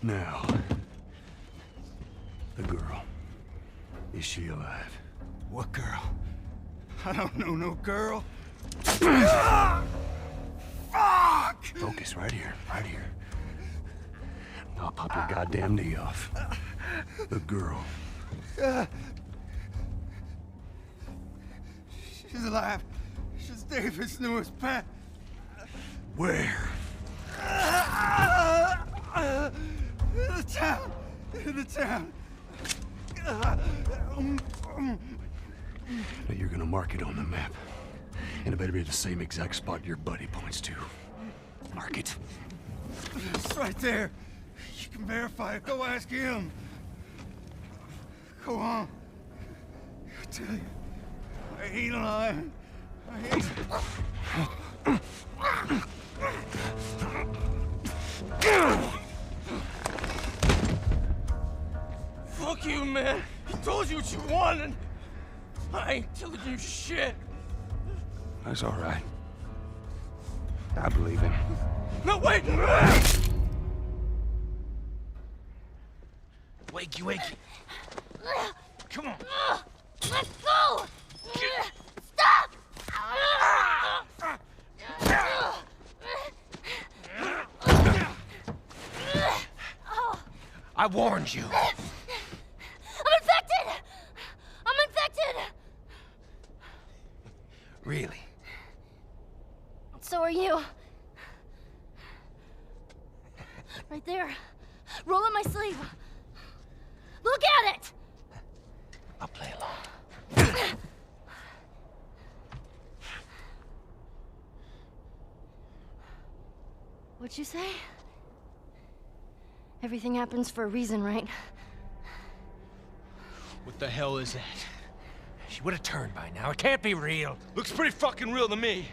Now, the girl. Is she alive? What girl? I don't know no girl. Fuck! Focus right here, right here. I'll pop your goddamn knee off. The girl. She's alive. She's David's newest pet. Where? In the town. In the town. Now you're gonna mark it on the map. And it better be the same exact spot your buddy points to. Mark it. It's right there. You can verify it. Go ask him. Go on. I tell you, I ain't lying. I ain't. Fuck you, man. He told you what you wanted. I ain't telling you shit. That's all right. I believe him. No, wait! Wakey, wakey. Come on. Let's go! Stop! I warned you. I'm infected! I'm infected! Really? So are you. Right there. Roll up my sleeve. Look at it! I'll play along. What'd you say? Everything happens for a reason, right? What the hell is that? She would have turned by now. It can't be real. Looks pretty fucking real to me.